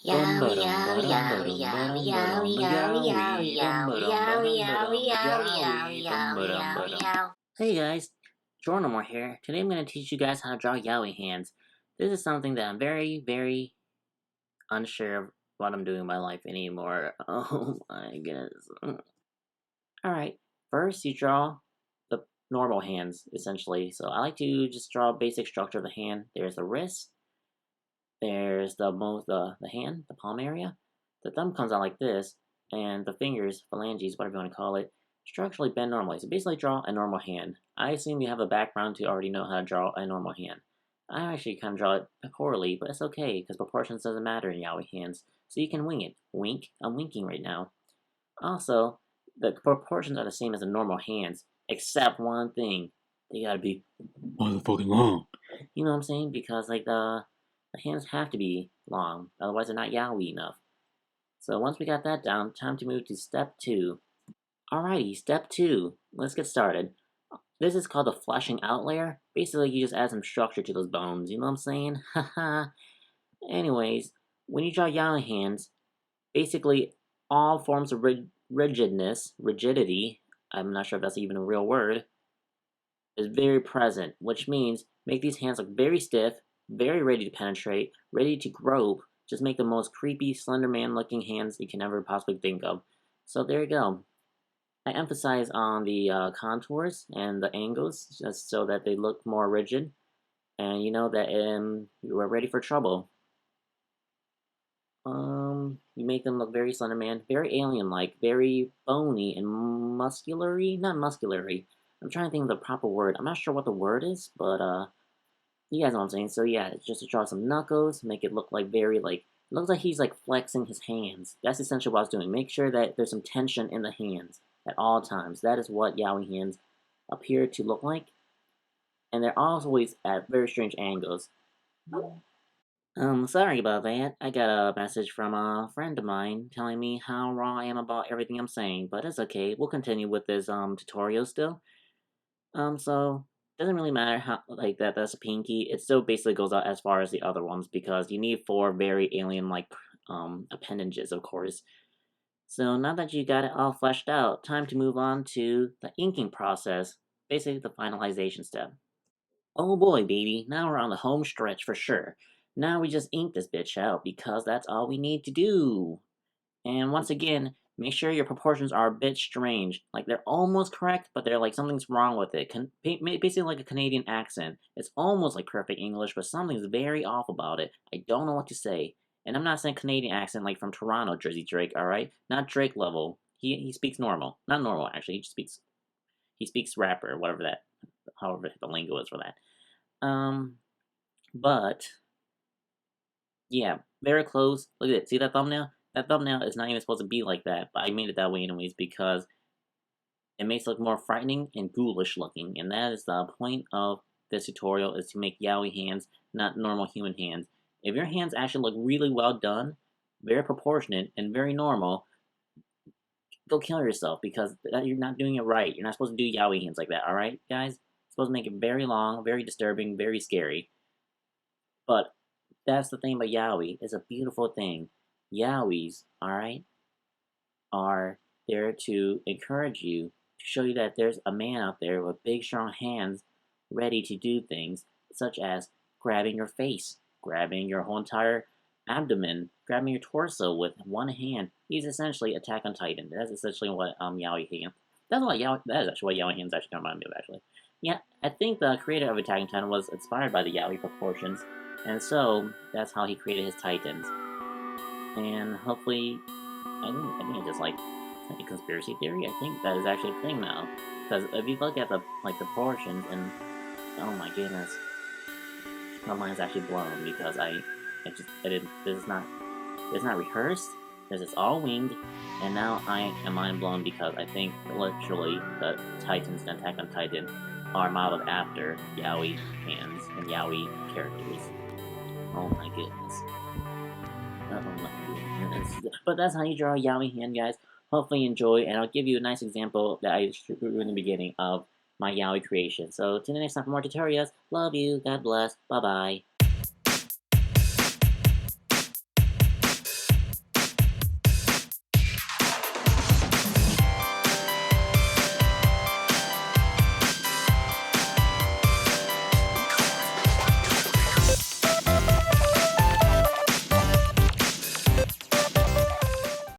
Bum Yowie, ba-dum yowie, ba-dum yowie, ba-dum yowie, ba-dum yowie, ba-dum ba yowie, yowie, yowie bum yowie, ba-dum yowie, ba-dum yowie, ba-dum ba yowie, yowie, yowie bum yowie, ba-dum yowie, ba-dum. yowie. Hey guys, Jornomore here. Today I'm going to teach you guys how to draw Yaoi hands. This is something that I'm very unsure of what I'm doing in my life anymore. Oh my goodness. Alright, first you draw the normal hands, essentially. So I like to just draw a basic structure of the hand. There's the wrist, there's the hand, the palm area. The thumb comes out like this, and the fingers, phalanges, whatever you want to call it, structurally bend normally. So basically draw a normal hand. I assume you have a background to already know how to draw a normal hand. I actually kind of draw it poorly, but it's okay, because proportions doesn't matter in yaoi hands. So you can wing it. Wink, I'm winking right now. Also, the proportions are the same as the normal hands, except one thing. They gotta be motherfucking long. You know what I'm saying? Because like the hands have to be long, otherwise they're not yaoi enough. So once we got that down, time to move to step 2. Alrighty, step 2. Let's get started. This is called the fleshing out layer. Basically, you just add some structure to those bones, you know what I'm saying? Haha. Anyways, when you draw yaoi hands, basically all forms of rigidity, I'm not sure if that's even a real word, is very present, which means make these hands look very stiff, very ready to penetrate, ready to grope. Just make the most creepy Slender Man looking hands you can ever possibly think of. So there you go. I emphasize on the contours and the angles just so that they look more rigid, and you know that you are ready for trouble. You make them look very Slender Man, very alien-like, very bony and musculary. Not musculary. I'm trying to think of the proper word. I'm not sure what the word is, but you guys know what I'm saying. So yeah, just to draw some knuckles, make it look like very like. It looks like he's like flexing his hands. That's essentially what I was doing. Make sure that there's some tension in the hands at all times. That is what yaoi hands appear to look like, and they're always at very strange angles. Sorry about that. I got a message from a friend of mine telling me how wrong I am about everything I'm saying, but it's okay. We'll continue with this tutorial still. So doesn't really matter how like that's a pinky. It still basically goes out as far as the other ones because you need 4 very alien-like appendages, of course. So now that you got it all fleshed out, time to move on to the inking process, basically the finalization step. Oh boy, baby, now we're on the home stretch for sure. Now we just ink this bitch out because that's all we need to do. And once again, make sure your proportions are a bit strange. Like they're almost correct, but they're like something's wrong with it. Basically like a Canadian accent. It's almost like perfect English, but something's very off about it. I don't know what to say. And I'm not saying Canadian accent like from Toronto, Jersey Drake, alright? Not Drake level. He speaks normal. Not normal actually, he speaks rapper, whatever that however the lingo is for that. But yeah, very close. Look at it. See that thumbnail? That thumbnail is not even supposed to be like that, but I made it that way anyways because it makes it look more frightening and ghoulish looking, and that is the point of this tutorial, is to make yaoi hands, not normal human hands. If your hands actually look really well done, very proportionate, and very normal, go kill yourself because you're not doing it right. You're not supposed to do yaoi hands like that, alright, guys? You're supposed to make it very long, very disturbing, very scary. But that's the thing about yaoi. It's a beautiful thing. Yaois, alright, are there to encourage you, to show you that there's a man out there with big, strong hands ready to do things such as grabbing your face, grabbing your whole entire abdomen, grabbing your torso with one hand. He's essentially Attack on Titan. That's essentially what Yaoi hand. That is actually what Yaoi hands actually remind me of actually. Yeah, I think the creator of Attack on Titan was inspired by the Yaoi proportions, and so that's how he created his Titans. And hopefully I think it's just like a conspiracy theory. I think that is actually a thing now. Because if you look at the proportions and oh my goodness, my mind's actually blown because I didn't. This is not rehearsed. This is all winged, and now I am mind blown because I think literally the Titans in Attack on Titan are modeled after Yaoi hands and Yaoi characters. Oh my goodness. But that's how you draw a yaoi hand, guys. Hopefully you enjoy, and I'll give you a nice example that I drew in the beginning of my yaoi creation. So, till the next time for more tutorials, love you, God bless, bye-bye.